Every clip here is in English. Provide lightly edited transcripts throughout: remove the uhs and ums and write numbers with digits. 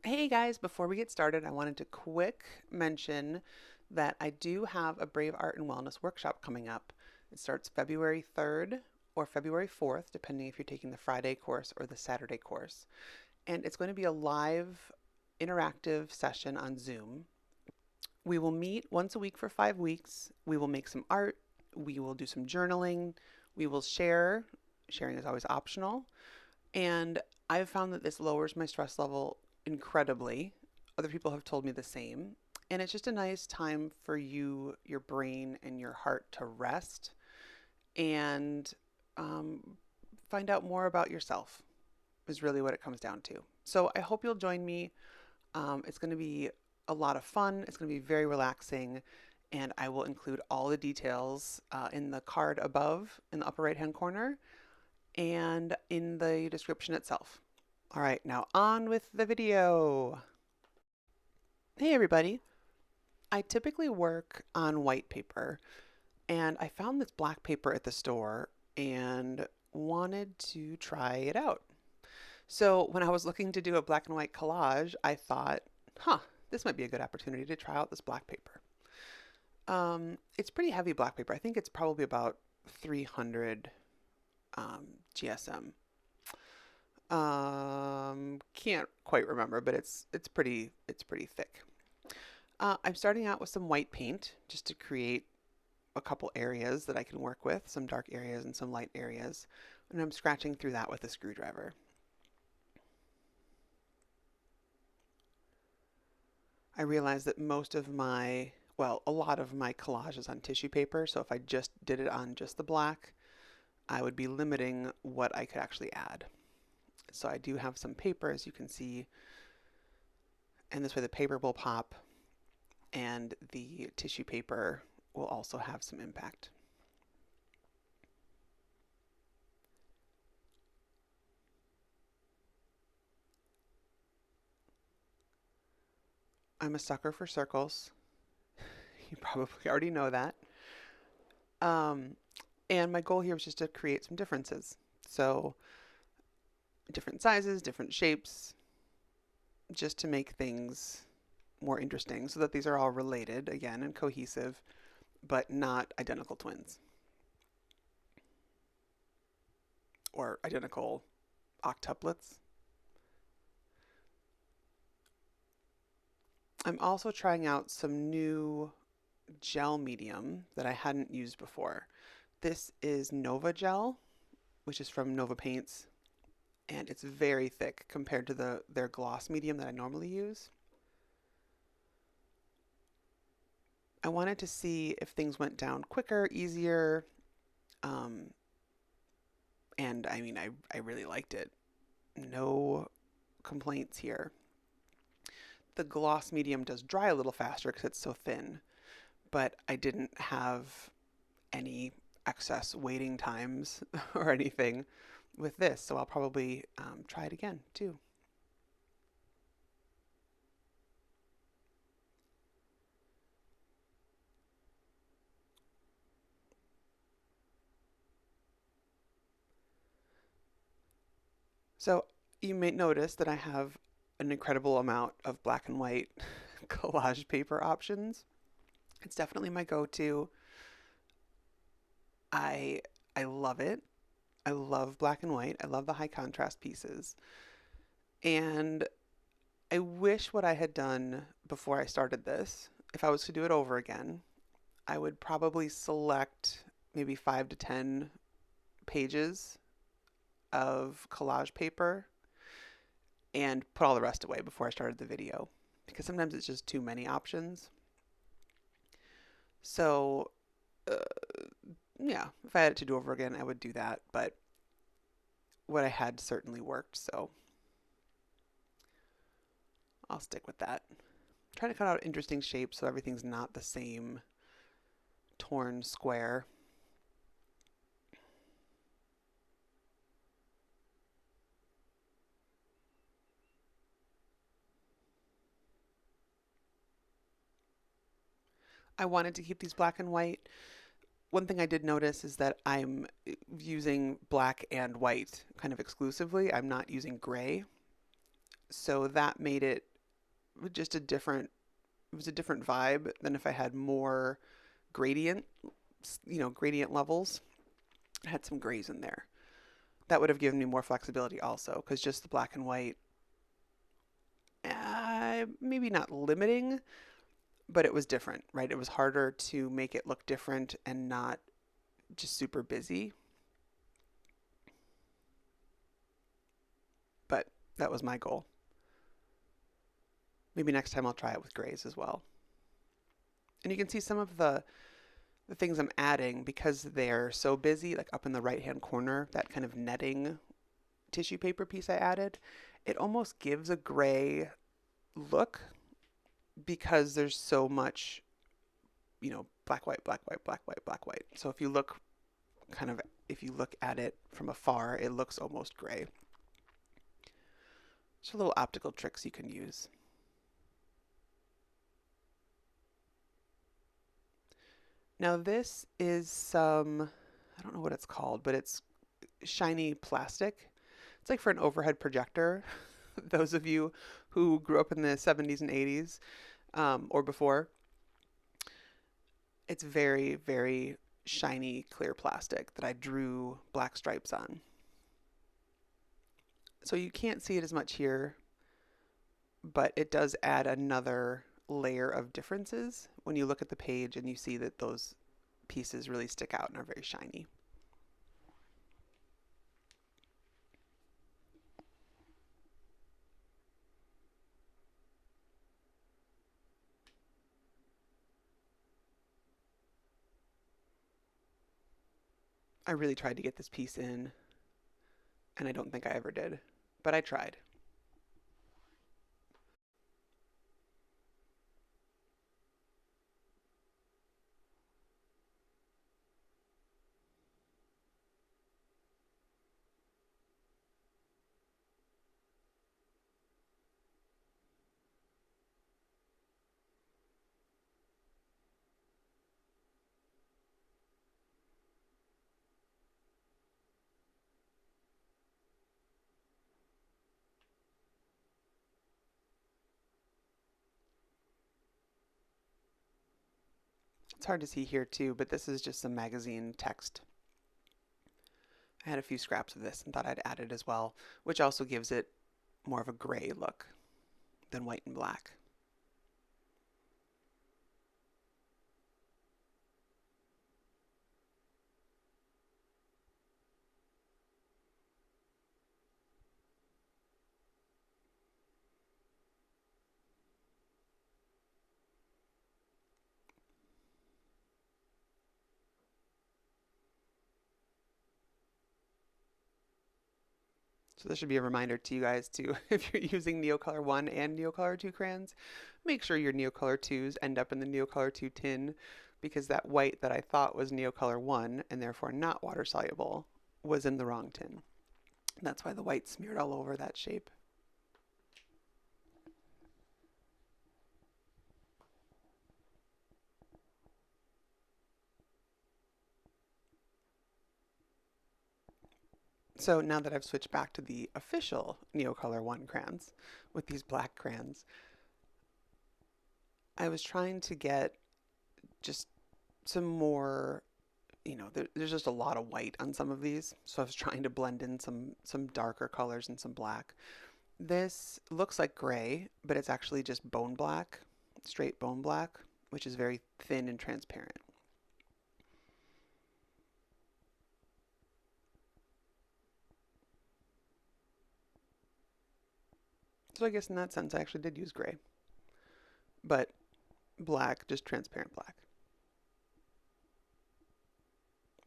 Hey guys, before we get started, I wanted to quick mention that I do have a Brave Art and Wellness workshop coming up. It starts February 3rd or February 4th, depending if you're taking the Friday course or the Saturday course. And it's going to be a live interactive session on Zoom. We will meet once a week for 5 weeks. We will make some art. We will do some journaling. We will share. Sharing is always optional. And I've found that this lowers my stress level incredibly. Other people have told me the same. And it's just a nice time for you, your brain, and your heart to rest and um, find out more about yourself, is really what it comes down to. So I hope you'll join me. It's going to be a lot of fun, it's going to be very relaxing. And I will include all the details in the card above in the upper right hand corner and in the description itself. All right, now on with the video. Hey everybody. I typically work on white paper, and I found this black paper at the store and wanted to try it out. So when I was looking to do a black and white collage, I thought, this might be a good opportunity to try out this black paper. It's pretty heavy black paper. I think it's probably about 300 GSM. Can't quite remember, but it's pretty thick. I'm starting out with some white paint just to create a couple areas that I can work with, some dark areas and some light areas, and I'm scratching through that with a screwdriver. I realize that a lot of my collage is on tissue paper, so if I just did it on just the black, I would be limiting what I could actually add. So I do have some paper, as you can see, and this way the paper will pop and the tissue paper will also have some impact. I'm a sucker for circles. You probably already know that. Um, and my goal here was just to create some differences. So different sizes, different shapes, just to make things more interesting so that these are all related again and cohesive, but not identical twins or identical octuplets. I'm also trying out some new gel medium that I hadn't used before. This is Nova Gel, which is from Nova Paints, and it's very thick compared to their gloss medium that I normally use. I wanted to see if things went down quicker, easier, um, and I mean, I really liked it. No complaints here. The gloss medium does dry a little faster because it's so thin, but I didn't have any excess waiting times or anything with this, so I'll probably try it again too. So you may notice that I have an incredible amount of black and white collage paper options. It's definitely my go-to. I I love it. I love black and white. I love the high contrast pieces. And I wish what I had done before I started this, if I was to do it over again, I would probably select maybe 5 to 10 pages of collage paper and put all the rest away before I started the video because sometimes it's just too many options. So, uh, yeah, if I had it to do over again, I would do that. But what I had certainly worked, so I'll stick with that. I'm trying to cut out interesting shapes so everything's not the same torn square. I wanted to keep these black and white. One thing I did notice is that I'm using black and white kind of exclusively. I'm not using gray. So that made it just a different, it was a different vibe than if I had more gradient, gradient levels. I had some grays in there. That would have given me more flexibility also, because just the black and white, maybe not limiting, but it was different, right? It was harder to make it look different and not just super busy. But that was my goal. Maybe next time I'll try it with grays as well. And you can see some of the things I'm adding because they're so busy, like up in the right hand corner, that kind of netting tissue paper piece I added, it almost gives a gray look because there's so much, black, white, black, white, black, white, black, white. So if you look at it from afar, it looks almost gray. So little optical tricks you can use. Now this is some, I don't know what it's called, but it's shiny plastic. It's like for an overhead projector. Those of you who grew up in the 70s and 80s or before, it's very, very shiny, clear plastic that I drew black stripes on. So you can't see it as much here, but it does add another layer of differences when you look at the page and you see that those pieces really stick out and are very shiny. I really tried to get this piece in, and I don't think I ever did, but I tried. It's hard to see here too, but this is just some magazine text. I had a few scraps of this and thought I'd add it as well, which also gives it more of a gray look than white and black. So this should be a reminder to you guys to, if you're using Neocolor 1 and Neocolor 2 crayons, make sure your Neocolor 2s end up in the Neocolor 2 tin, because that white that I thought was Neocolor 1 and therefore not water soluble was in the wrong tin. That's why the white smeared all over that shape. So now that I've switched back to the official Neocolor 1 crayons with these black crayons, I was trying to get just some more, there's just a lot of white on some of these. So I was trying to blend in some darker colors and some black. This looks like gray, but it's actually just bone black, straight bone black, which is very thin and transparent. So I guess in that sense, I actually did use gray, but black, just transparent black.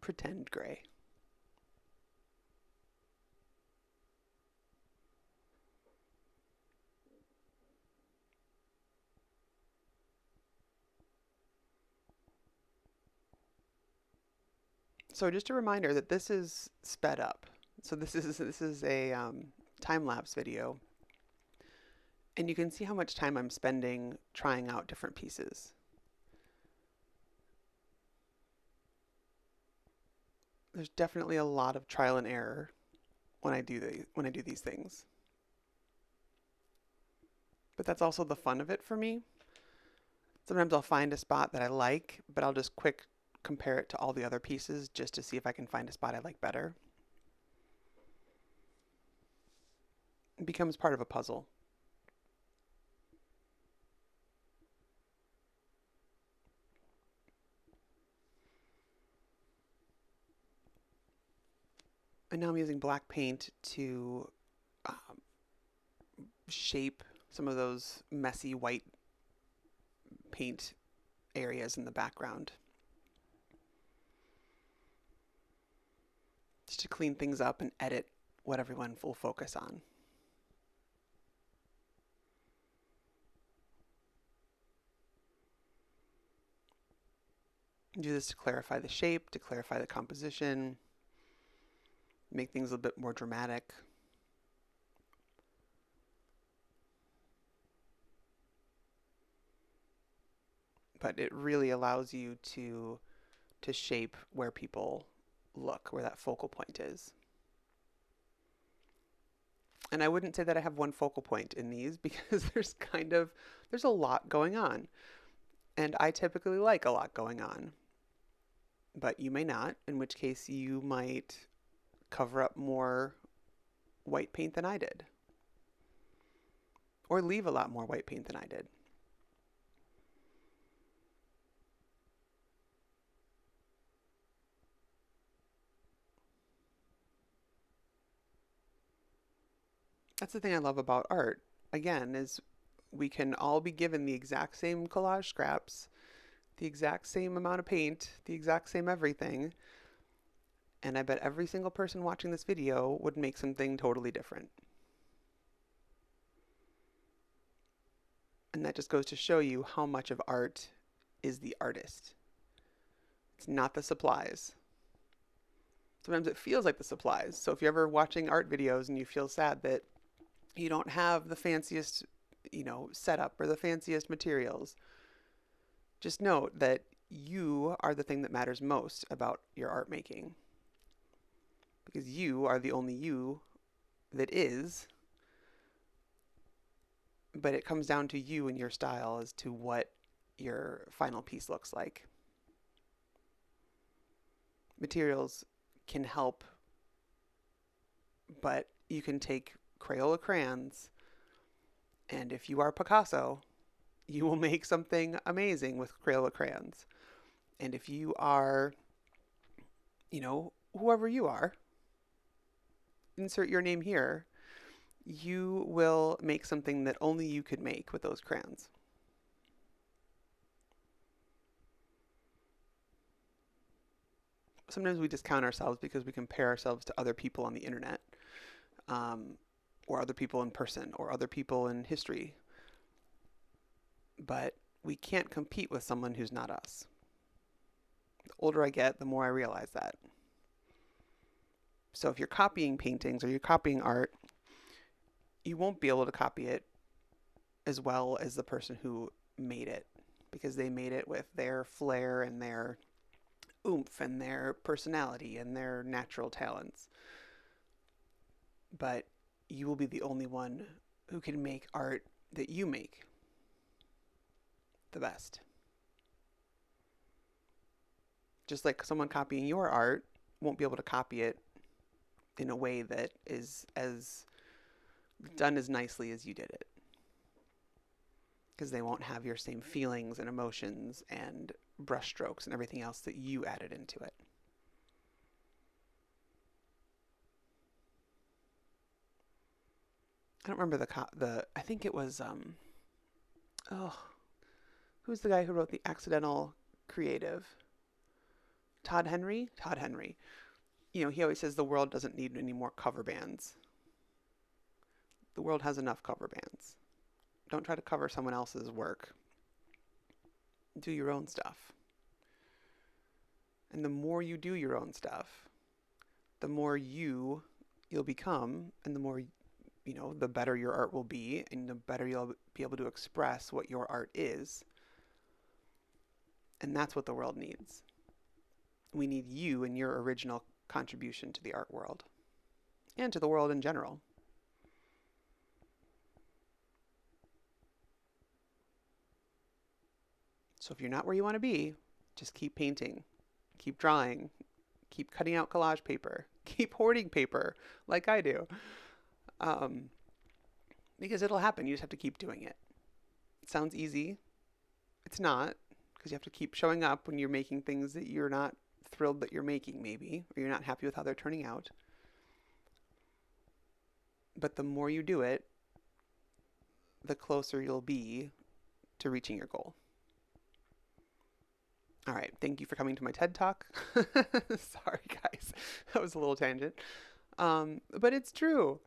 Pretend gray. So just a reminder that this is sped up. So this is a time-lapse video, and you can see how much time I'm spending trying out different pieces. There's definitely a lot of trial and error when I do these things. but that's also the fun of it for me. Sometimes I'll find a spot that I like, but I'll just quick compare it to all the other pieces just to see if I can find a spot I like better. It becomes part of a puzzle. And now I'm using black paint to shape some of those messy white paint areas in the background. Just to clean things up and edit what everyone will focus on. Do this to clarify the shape, to clarify the composition, make things a bit more dramatic. But it really allows you to shape where people look, where that focal point is. And I wouldn't say that I have one focal point in these because there's a lot going on. And I typically like a lot going on. But you may not, in which case you might cover up more white paint than I did. Or leave a lot more white paint than I did. That's the thing I love about art, again, is we can all be given the exact same collage scraps, the exact same amount of paint, the exact same everything. And I bet every single person watching this video would make something totally different. And that just goes to show you how much of art is the artist. It's not the supplies. Sometimes it feels like the supplies. So if you're ever watching art videos and you feel sad that you don't have the fanciest, setup or the fanciest materials, just note that you are the thing that matters most about your art making. Because you are the only you that is. But it comes down to you and your style as to what your final piece looks like. Materials can help, but you can take Crayola crayons, and if you are Picasso, you will make something amazing with Crayola crayons. And if you are, whoever you are, insert your name here, you will make something that only you could make with those crayons. Sometimes we discount ourselves because we compare ourselves to other people on the internet, or other people in person, or other people in history. But we can't compete with someone who's not us. The older I get, the more I realize that. So if you're copying paintings or you're copying art, you won't be able to copy it as well as the person who made it, because they made it with their flair and their oomph and their personality and their natural talents. But you will be the only one who can make art that you make the best. Just like someone copying your art won't be able to copy it in a way that is as done as nicely as you did it, because they won't have your same feelings and emotions and brushstrokes and everything else that you added into it. I don't remember I think it was who's the guy who wrote The Accidental Creative? Todd Henry. He always says the world doesn't need any more cover bands. The world has enough cover bands. Don't try to cover someone else's work. Do your own stuff. And the more you do your own stuff, the more you'll become, and the more, the better your art will be, and the better you'll be able to express what your art is. And that's what the world needs. We need you and your original contribution to the art world and to the world in general. So if you're not where you want to be, just keep painting, keep drawing, keep cutting out collage paper, keep hoarding paper like I do. Because it'll happen. You just have to keep doing it. It sounds easy. It's not, because you have to keep showing up when you're making things that you're not thrilled that you're making, maybe, or you're not happy with how they're turning out. But the more you do it, the closer you'll be to reaching your goal. All right. Thank you for coming to my TED Talk. Sorry, guys. That was a little tangent. But it's true.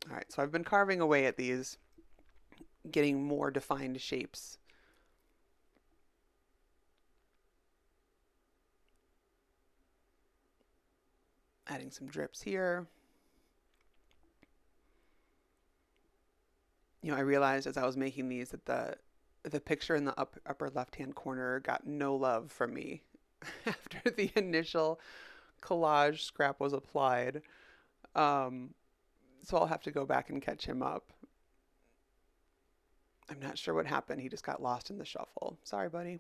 All right. So I've been carving away at these, getting more defined shapes. Adding some drips here. I realized as I was making these that the picture in the upper left-hand corner got no love from me after the initial collage scrap was applied. So I'll have to go back and catch him up. I'm not sure what happened. He just got lost in the shuffle. Sorry, buddy.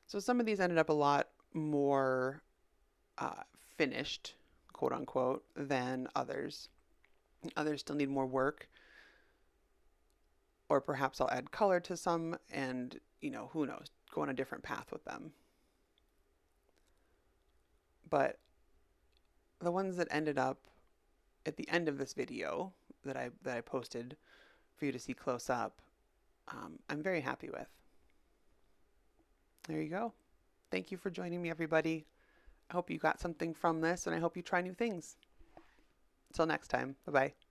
So some of these ended up a lot more finished, quote unquote, than others. Others still need more work. Or perhaps I'll add color to some and, who knows, go on a different path with them. But the ones that ended up at the end of this video that I posted for you to see close up, I'm very happy with. There you go. Thank you for joining me, everybody. I hope you got something from this, and I hope you try new things. Until next time, bye-bye.